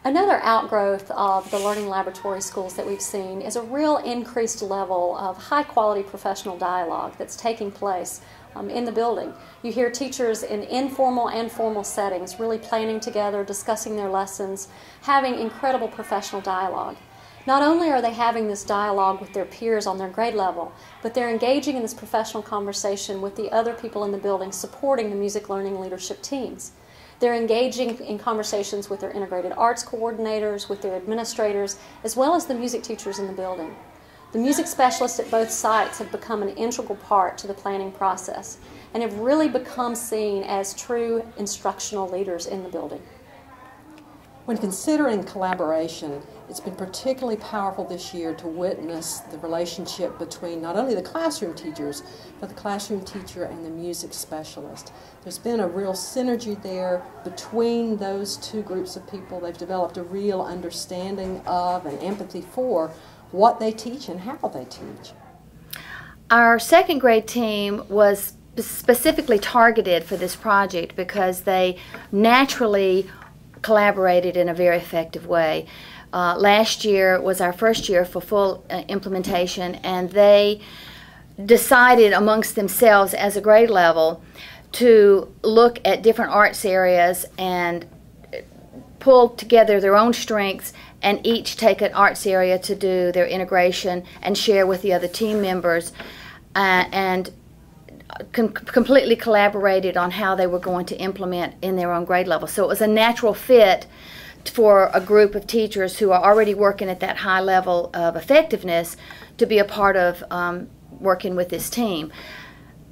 Another outgrowth of the learning laboratory schools that we've seen is a real increased level of high-quality professional dialogue that's taking place in the building. You hear teachers in informal and formal settings really planning together, discussing their lessons, having incredible professional dialogue. Not only are they having this dialogue with their peers on their grade level, but they're engaging in this professional conversation with the other people in the building supporting the music learning leadership teams. They're engaging in conversations with their integrated arts coordinators, with their administrators, as well as the music teachers in the building. The music specialists at both sites have become an integral part to the planning process and have really become seen as true instructional leaders in the building. When considering collaboration, it's been particularly powerful this year to witness the relationship between not only the classroom teachers, but the classroom teacher and the music specialist. There's been a real synergy there between those two groups of people. They've developed a real understanding of and empathy for what they teach and how they teach. Our second grade team was specifically targeted for this project because they naturally collaborated in a very effective way. Last year was our first year for full implementation, and they decided amongst themselves as a grade level to look at different arts areas and pull together their own strengths and each take an arts area to do their integration and share with the other team members, and completely collaborated on how they were going to implement in their own grade level. So it was a natural fit for a group of teachers who are already working at that high level of effectiveness to be a part of working with this team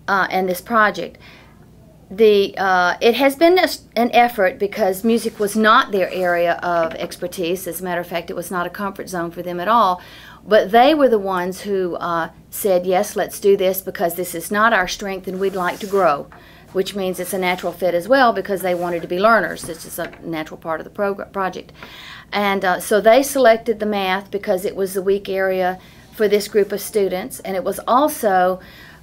and this project. It has been an effort because music was not their area of expertise. As a matter of fact, it was not a comfort zone for them at all. But they were the ones who said, yes, let's do this because this is not our strength and we'd like to grow, which means it's a natural fit as well because they wanted to be learners. This is a natural part of the project. And so they selected the math because it was the weak area for this group of students, and it was also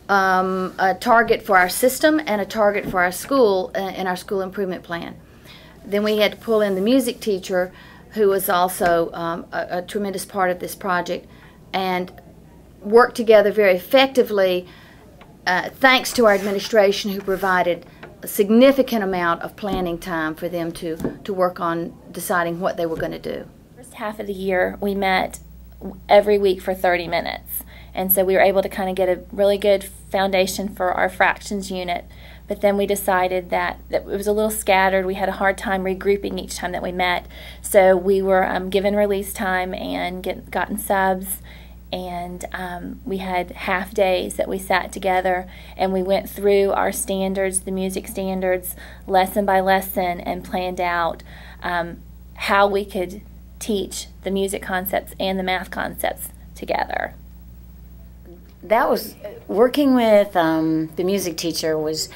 a target for our system and a target for our school in our school improvement plan. Then we had to pull in the music teacher, who was also a tremendous part of this project, and work together very effectively thanks to our administration, who provided a significant amount of planning time for them to work on deciding what they were going to do. First half of the year we met every week for 30 minutes, and so we were able to kind of get a really good foundation for our fractions unit. But then we decided that it was a little scattered. We had a hard time regrouping each time that we met. So we were given release time and gotten subs, and we had half days that we sat together and we went through our standards, the music standards, lesson by lesson, and planned out how we could teach the music concepts and the math concepts together. That was, working with the music teacher was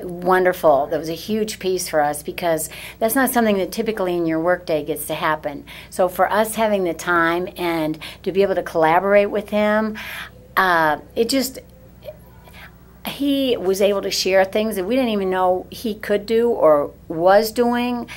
wonderful. That was a huge piece for us because that's not something that typically in your workday gets to happen. So for us having the time and to be able to collaborate with him, he was able to share things that we didn't even know he could do or was doing.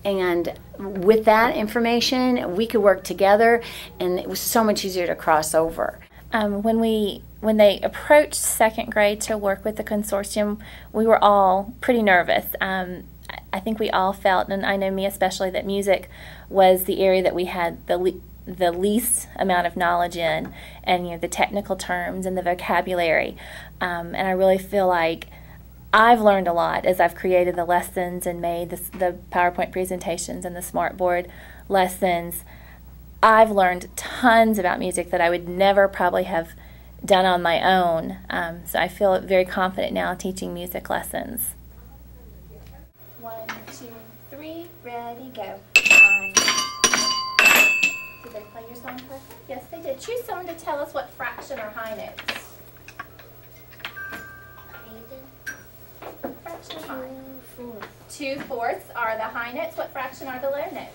And with that information, we could work together, and it was so much easier to cross over. When they approached second grade to work with the consortium, we were all pretty nervous. I think we all felt, and I know me especially, that music was the area that we had the least amount of knowledge in, and the technical terms and the vocabulary. And I really feel like I've learned a lot as I've created the lessons and made the PowerPoint presentations and the Smartboard lessons. I've learned tons about music that I would never probably have done on my own. So I feel very confident now teaching music lessons. 1, 2, 3, ready, go. Did they play your song perfect? Yes, they did. Choose someone to tell us what fraction are high notes. Fraction of high. 2/4 are the high notes. What fraction are the low notes?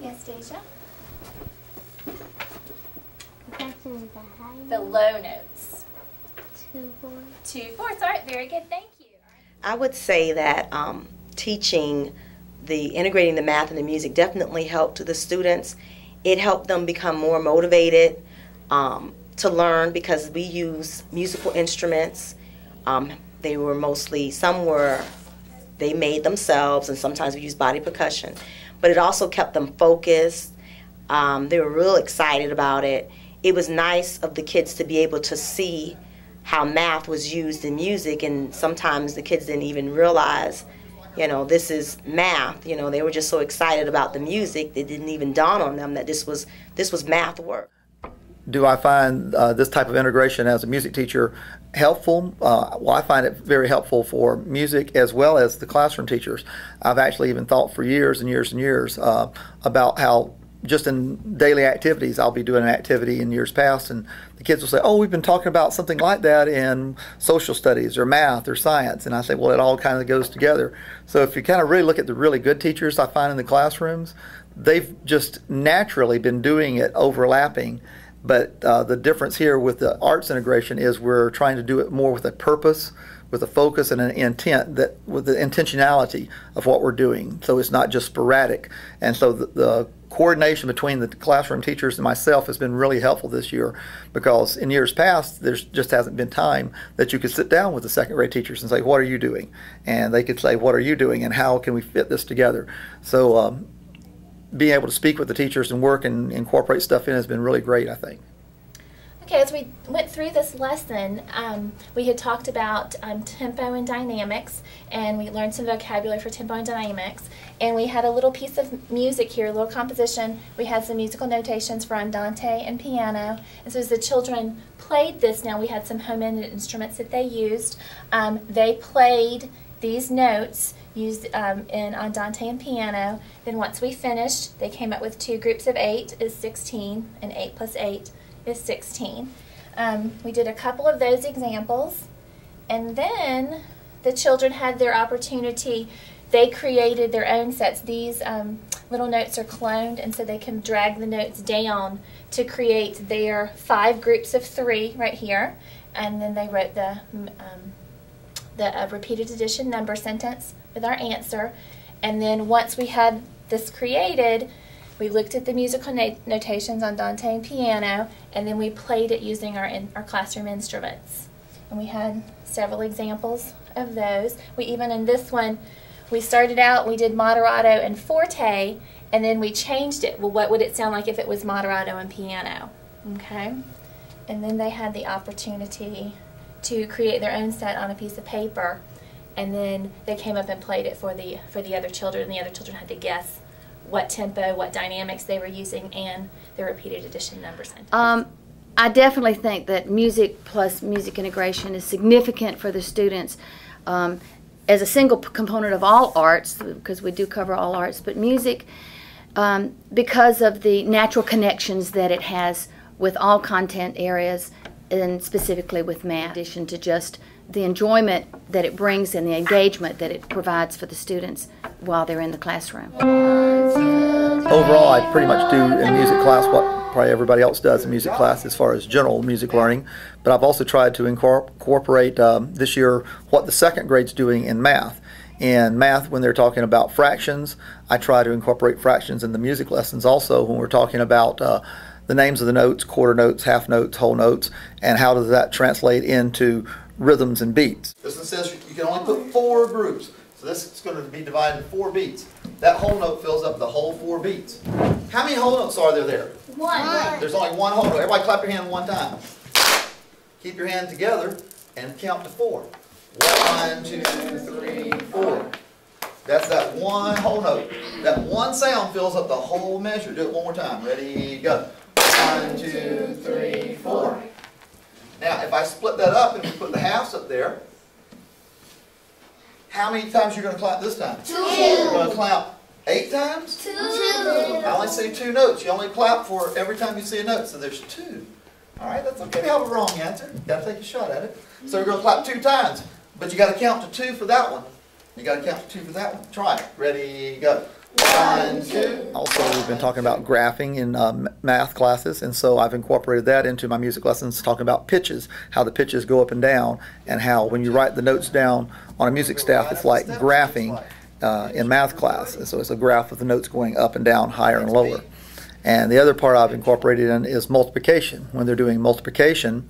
Yes, Deja? The low notes. 2/4. 2/4. All right, very good. Thank you. I would say that integrating the math and the music definitely helped the students. It helped them become more motivated to learn because we use musical instruments. They were mostly, they made themselves, and sometimes we use body percussion. But it also kept them focused. They were real excited about it. It was nice of the kids to be able to see how math was used in music, and sometimes the kids didn't even realize, this is math. They were just so excited about the music, it didn't even dawn on them that this was math work. Do I find this type of integration as a music teacher helpful? Well, I find it very helpful for music as well as the classroom teachers. I've actually even thought for years and years and years about how just in daily activities, I'll be doing an activity in years past, and the kids will say, oh, we've been talking about something like that in social studies or math or science. And I say, well, it all kind of goes together. So if you kind of really look at the really good teachers I find in the classrooms, they've just naturally been doing it overlapping. But the difference here with the arts integration is we're trying to do it more with a purpose, with a focus and an intent, with the intentionality of what we're doing. So it's not just sporadic. And so the coordination between the classroom teachers and myself has been really helpful this year, because in years past there just hasn't been time that you could sit down with the second grade teachers and say, what are you doing? And they could say, what are you doing, and how can we fit this together? So being able to speak with the teachers and work and incorporate stuff in has been really great, I think. Okay, as we went through this lesson, we had talked about tempo and dynamics, and we learned some vocabulary for tempo and dynamics, and we had a little piece of music here, a little composition. We had some musical notations for andante and piano, and so as the children played this, now we had some home-ended instruments that they used. They played these notes used in andante and piano. Then once we finished, they came up with 2 groups of 8 is 16, and 8 plus 8 is 16. We did a couple of those examples, and then the children had their opportunity. They created their own sets. These little notes are cloned, and so they can drag the notes down to create their 5 groups of 3 right here, and then they wrote the repeated addition number sentence with our answer. And then once we had this created, we looked at the musical notations on andante and piano, and then we played it using our classroom instruments. And we had several examples of those. We even, in this one, we started out, we did moderato and forte, and then we changed it. Well, what would it sound like if it was moderato and piano? Okay? And then they had the opportunity to create their own set on a piece of paper, and then they came up and played it for the other children, and the other children had to guess what tempo, what dynamics they were using, and the repeated addition number sentence. I definitely think that music plus music integration is significant for the students as a single component of all arts, because we do cover all arts, but music, because of the natural connections that it has with all content areas, and specifically with math, in addition to just the enjoyment that it brings and the engagement that it provides for the students while they're in the classroom. Overall, I pretty much do in music class what probably everybody else does in music class as far as general music learning, but I've also tried to incorporate this year what the second grade's doing in math. In math, when they're talking about fractions, I try to incorporate fractions in the music lessons also when we're talking about the names of the notes, quarter notes, half notes, whole notes, and how does that translate into rhythms and beats. This one says you can only put 4 groups, so this is going to be divided into 4 beats. That whole note fills up the whole 4 beats. How many whole notes are there? 1. There's only 1 whole note. Everybody clap your hand 1 time. Keep your hand together and count to 4. 1, 2, 3, 4. That's that 1 whole note. That 1 sound fills up the whole measure. Do it 1 more time. Ready, go. 1, 2, 3, 4. Now, if I split that up and we put the halves up there, how many times are you going to clap this time? 2. You're going to clap 8 times? 2. I only see 2 notes. You only clap for every time you see a note, so there's 2. All right, that's okay to have a wrong answer. You got to take a shot at it. So you're going to clap 2 times, but you got to count to 2 for that one. You got to count to 2 for that one. Try it. Ready, go. Also, we've been talking about graphing in math classes, and so I've incorporated that into my music lessons, talking about pitches, how the pitches go up and down, and how when you write the notes down on a music staff, it's like graphing in math class. And so it's a graph of the notes going up and down, higher and lower. And the other part I've incorporated in is multiplication. When they're doing multiplication,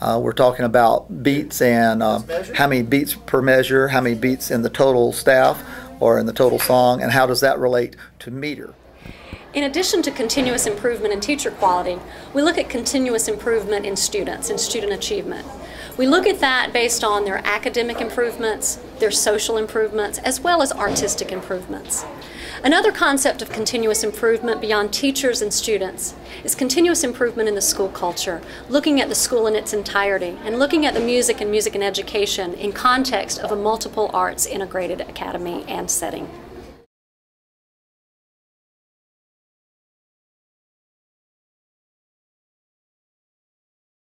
we're talking about beats and how many beats per measure, how many beats in the total staff or in the total song, and how does that relate to meter. In addition to continuous improvement in teacher quality, we look at continuous improvement in students and student achievement. We look at that based on their academic improvements, their social improvements, as well as artistic improvements. Another concept of continuous improvement beyond teachers and students is continuous improvement in the school culture, looking at the school in its entirety and looking at the music and education in context of a multiple arts integrated academy and setting.